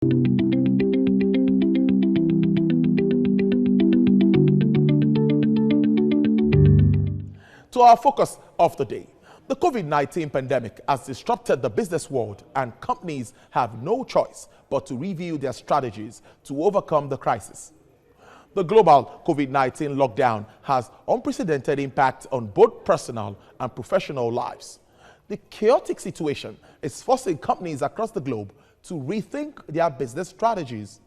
To our focus of the day, the COVID-19 pandemic has disrupted the business world, and companies have no choice but to review their strategies to overcome the crisis. The global COVID-19 lockdown has unprecedented impact on both personal and professional lives. The chaotic situation is forcing companies across the globe to rethink their business strategies.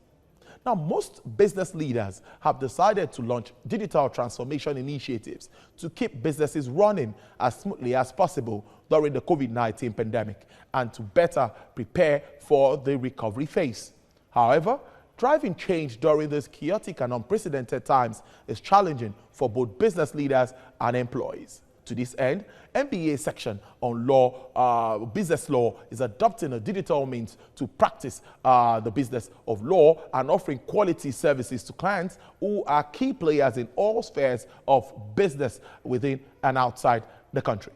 Now, most business leaders have decided to launch digital transformation initiatives to keep businesses running as smoothly as possible during the COVID-19 pandemic and to better prepare for the recovery phase. However, driving change during these chaotic and unprecedented times is challenging for both business leaders and employees. To this end, MBA section on business law is adopting a digital means to practice the business of law and offering quality services to clients who are key players in all spheres of business within and outside the country.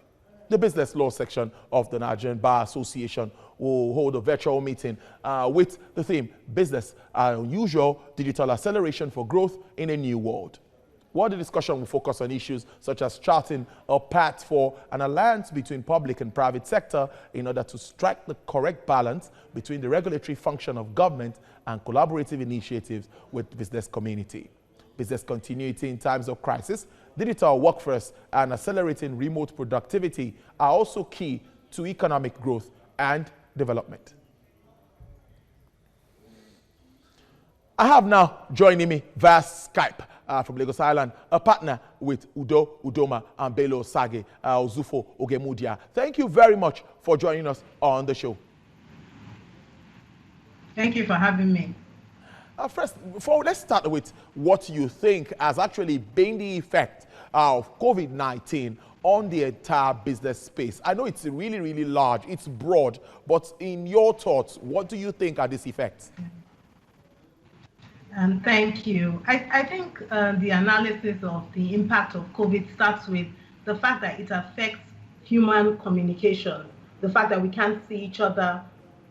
The business law section of the Nigerian Bar Association will hold a virtual meeting with the theme Business Unusual Digital Acceleration for Growth in a New World. While the discussion will focus on issues such as charting a path for an alliance between public and private sector in order to strike the correct balance between the regulatory function of government and collaborative initiatives with the business community. Business continuity in times of crisis, digital workforce, and accelerating remote productivity are also key to economic growth and development. I have now joining me via Skype from Lagos Island, a partner with Udo Udoma and Belo-Osagie, Ozufo Ogemudia. Thank you very much for joining us on the show. Thank you for having me. Let's start with what you think has actually been the effect of COVID-19 on the entire business space. I know it's really, really large, it's broad, but in your thoughts, what do you think are these effects? Thank you. I think the analysis of the impact of COVID starts with the fact that it affects human communication, the fact that we can't see each other.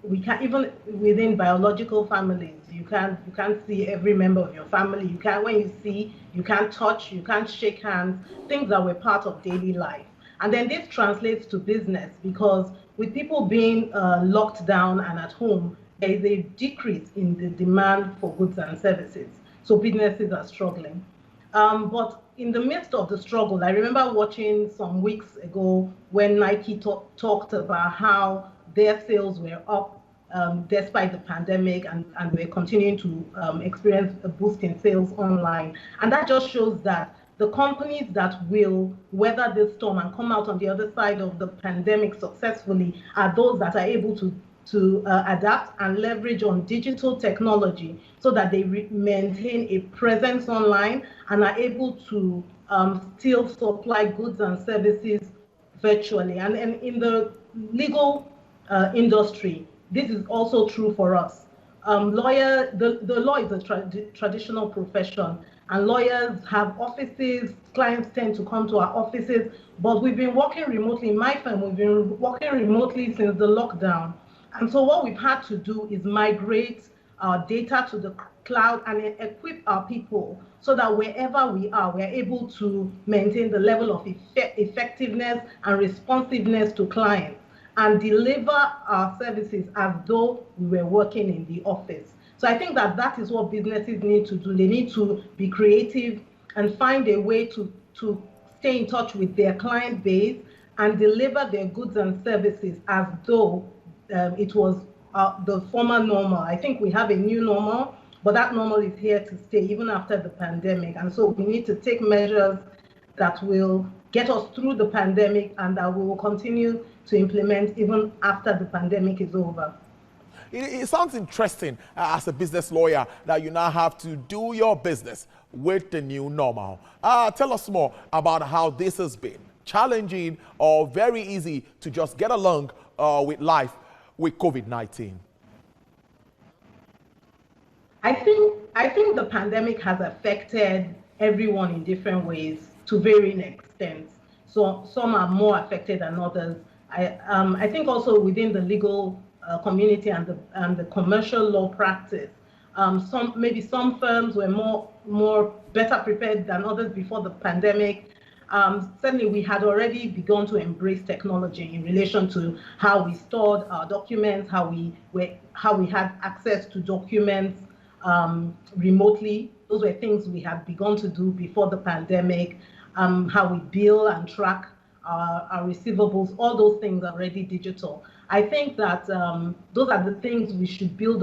We can't, even within biological families, you can't see every member of your family. When you see, you can't touch, you can't shake hands, things that were part of daily life. And then this translates to business because with people being locked down and at home, there is a decrease in the demand for goods and services. So businesses are struggling. But in the midst of the struggle, I remember watching some weeks ago when Nike talked about how their sales were up despite the pandemic and we're continuing to experience a boost in sales online. And that just shows that the companies that will weather this storm and come out on the other side of the pandemic successfully are those that are able to adapt and leverage on digital technology so that they maintain a presence online and are able to still supply goods and services virtually. And in the legal industry, this is also true for us. The law is a traditional profession, and lawyers have offices. Clients tend to come to our offices, but we've been working remotely. In my firm, we've been working remotely since the lockdown. And so what we've had to do is migrate our data to the cloud and equip our people so that wherever we are, we're able to maintain the level of effectiveness and responsiveness to clients and deliver our services as though we were working in the office. So I think that is what businesses need to do. They need to be creative and find a way to stay in touch with their client base and deliver their goods and services as though it was the former normal. I think we have a new normal, but that normal is here to stay even after the pandemic. And so we need to take measures that will get us through the pandemic and that we will continue to implement even after the pandemic is over. It sounds interesting as a business lawyer that you now have to do your business with the new normal. Tell us more about how this has been. Challenging or very easy to just get along with life with COVID-19? I think the pandemic has affected everyone in different ways to varying extents. So some are more affected than others. I think also within the legal community and the commercial law practice. Maybe some firms were more better prepared than others before the pandemic. Certainly, we had already begun to embrace technology in relation to how we stored our documents, how we had access to documents remotely. Those were things we had begun to do before the pandemic. How we bill and track our receivables, all those things are already digital. I think that those are the things we should build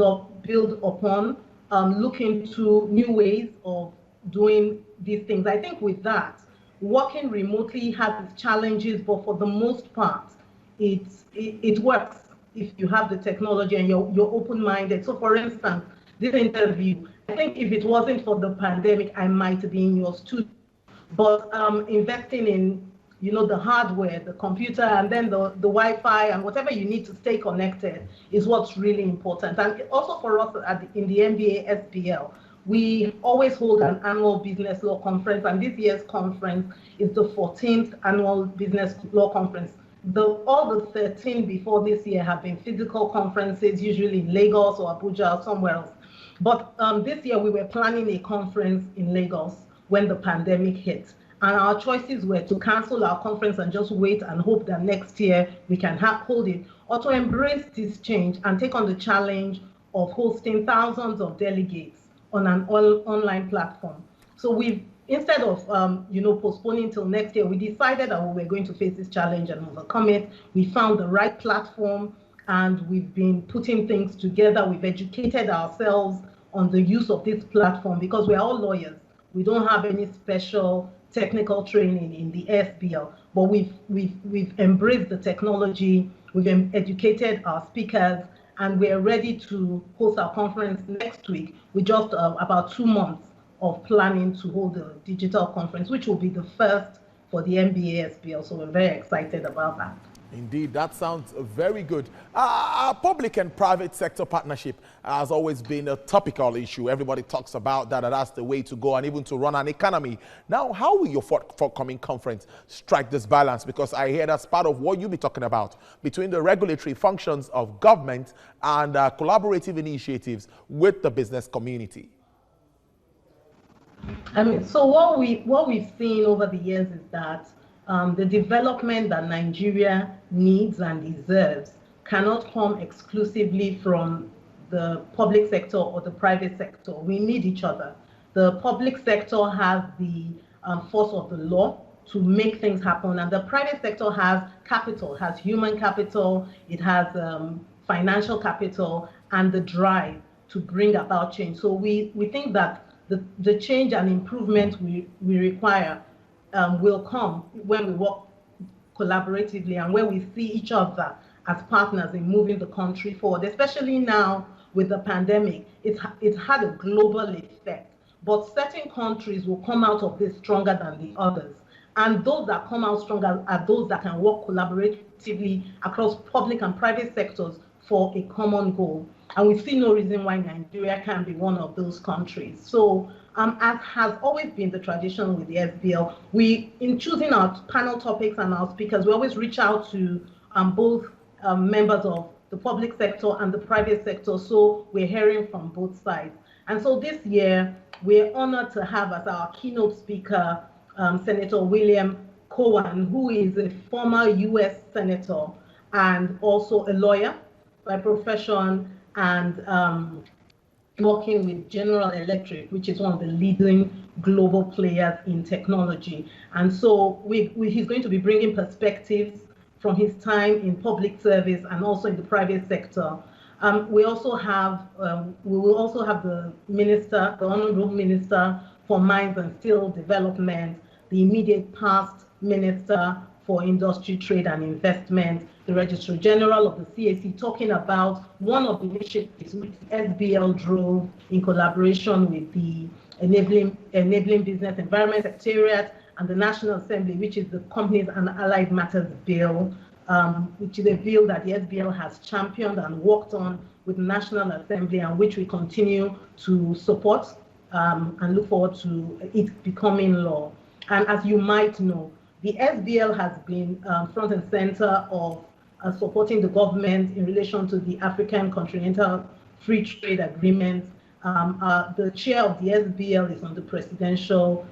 upon, look into new ways of doing these things. I think with that, working remotely has its challenges, but for the most part, it works if you have the technology and you're open-minded. So for instance, this interview, I think if it wasn't for the pandemic, I might be in your studio. But investing in the hardware, the computer, and then the Wi-Fi and whatever you need to stay connected is what's really important. And also for us in the MBA SBL, we always hold an annual business law conference, and this year's conference is the 14th annual business law conference. All the 13 before this year have been physical conferences, usually in Lagos or Abuja or somewhere else. But this year we were planning a conference in Lagos when the pandemic hit. And our choices were to cancel our conference and just wait and hope that next year we can hold it, or to embrace this change and take on the challenge of hosting thousands of delegates on an online platform. So instead of postponing till next year, we decided that we were going to face this challenge and overcome it. We found the right platform and we've been putting things together. We've educated ourselves on the use of this platform because we're all lawyers. We don't have any special technical training in the SBL, but we've embraced the technology, we've educated our speakers, and we're ready to host our conference next week with just about 2 months of planning to hold a digital conference, which will be the first for the MBA SBL. So we're very excited about that. Indeed, that sounds very good. Our public and private sector partnership has always been a topical issue. Everybody talks about that, and that's the way to go, and even to run an economy. Now, how will your forthcoming conference strike this balance? Because I hear that's part of what you'll be talking about, between the regulatory functions of government and collaborative initiatives with the business community. So what we've seen over the years is that the development that Nigeria needs and deserves cannot come exclusively from the public sector or the private sector. We need each other. The public sector has the force of the law to make things happen, and the private sector has capital, has human capital, it has financial capital, and the drive to bring about change. So we think that the change and improvement we require will come when we work collaboratively and when we see each other as partners in moving the country forward, especially now with the pandemic. It had a global effect, but certain countries will come out of this stronger than the others. And those that come out stronger are those that can work collaboratively across public and private sectors for a common goal. And we see no reason why Nigeria can't be one of those countries. So as has always been the tradition with the SBL, in choosing our panel topics and our speakers, we always reach out to both members of the public sector and the private sector. So we're hearing from both sides. And so this year, we're honored to have as our keynote speaker, Senator William Cowan, who is a former US Senator and also a lawyer by profession, and working with General Electric, which is one of the leading global players in technology. And so he's going to be bringing perspectives from his time in public service and also in the private sector. We will also have the minister, the Honorable Minister for Mines and Steel Development, the immediate past Minister for Industry, Trade and Investment, the Registrar General of the CAC, talking about one of the initiatives which SBL drove in collaboration with the Enabling Business Environment Secretariat and the National Assembly, which is the Companies and Allied Matters Bill, which is a bill that the SBL has championed and worked on with the National Assembly, and which we continue to support and look forward to it becoming law. And as you might know, the SBL has been front and center of supporting the government in relation to the African Continental Free Trade Agreement. The chair of the SBL is on the presidential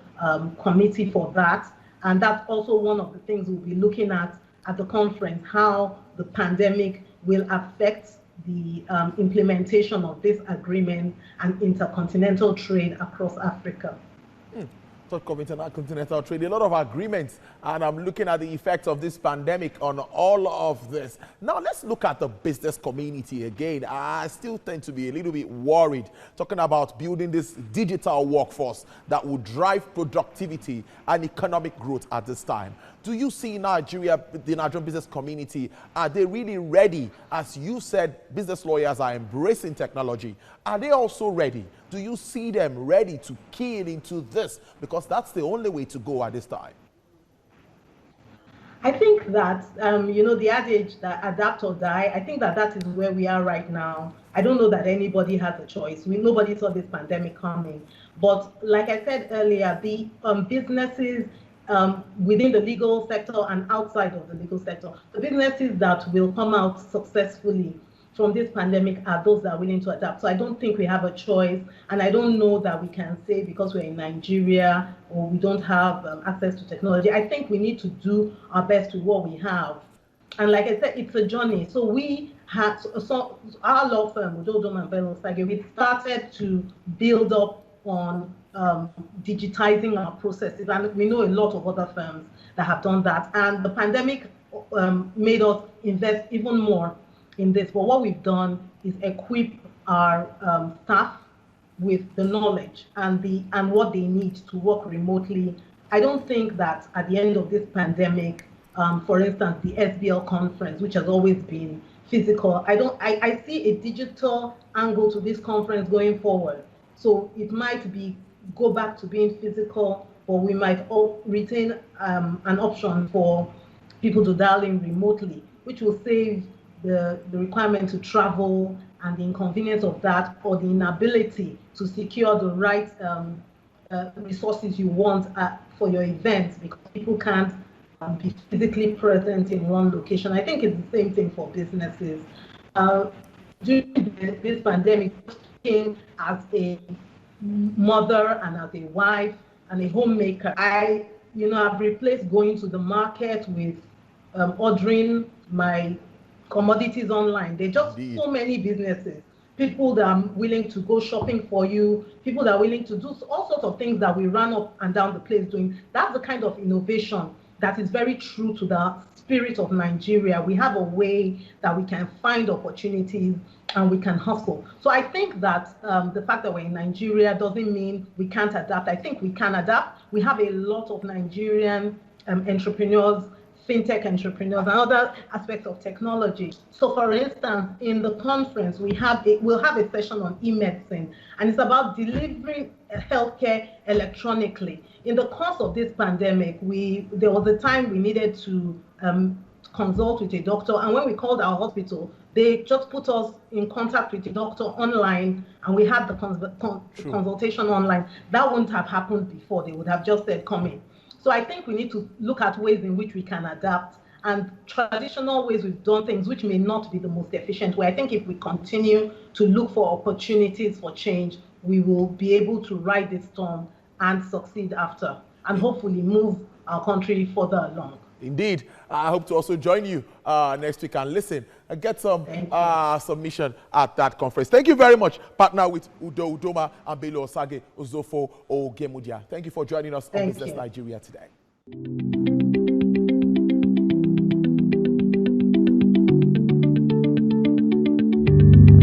committee for that. And that's also one of the things we'll be looking at the conference, how the pandemic will affect the implementation of this agreement and intercontinental trade across Africa. Talk of intercontinental trade, a lot of agreements, and I'm looking at the effects of this pandemic on all of this. Now let's look at the business community again. I still tend to be a little bit worried talking about building this digital workforce that will drive productivity and economic growth at this time. Do you see Nigeria, the Nigerian business community, are they really ready? As you said, business lawyers are embracing technology. Are they also ready? Do you see them ready to key into this? Because that's the only way to go at this time. I think that, you know, the adage that adapt or die, I think that that is where we are right now. I don't know that anybody has a choice. Nobody saw this pandemic coming. But like I said earlier, the businesses within the legal sector and outside of the legal sector, the businesses that will come out successfully from this pandemic are those that are willing to adapt. So I don't think we have a choice, and I don't know that we can say because we're in Nigeria or we don't have access to technology. I think we need to do our best with what we have. And like I said, it's a journey. So we had, so our law firm, UUBO and Belo-Osagie, we started to build up on digitizing our processes, and we know a lot of other firms that have done that. And the pandemic made us invest even more in this. But what we've done is equip our staff with the knowledge and what they need to work remotely. I don't think that at the end of this pandemic, for instance, the SBL conference, which has always been physical, I see a digital angle to this conference going forward. So it might be go back to being physical, or we might all retain an option for people to dial in remotely, which will save the requirement to travel and the inconvenience of that, or the inability to secure the right resources you want for your events because people can't be physically present in one location. I think it's the same thing for businesses. During this pandemic, came as a mother and as a wife and a homemaker. I've replaced going to the market with ordering my commodities online. There are just so many businesses, people that are willing to go shopping for you, people that are willing to do all sorts of things that we run up and down the place doing. That's the kind of innovation that is very true to the spirit of Nigeria. We have a way that we can find opportunities and we can hustle. So I think that the fact that we're in Nigeria doesn't mean we can't adapt. I think we can adapt. We have a lot of Nigerian entrepreneurs, fintech entrepreneurs, and other aspects of technology. So for instance, in the conference, we'll have a session on e-medicine, and it's about delivering healthcare electronically. In the course of this pandemic, there was a time we needed to consult with a doctor, and when we called our hospital, they just put us in contact with the doctor online, and we had the consultation online. That wouldn't have happened before. They would have just said, come in. So I think we need to look at ways in which we can adapt, and traditional ways we've done things which may not be the most efficient way. I think if we continue to look for opportunities for change, we will be able to ride this storm and succeed after, and hopefully move our country further along. Indeed. I hope to also join you next week and listen and get some submission at that conference. Thank you very much. Partner with UUBO and Belo-Osagie Uzofo Ogemudia. Thank you for joining us on Business Nigeria today.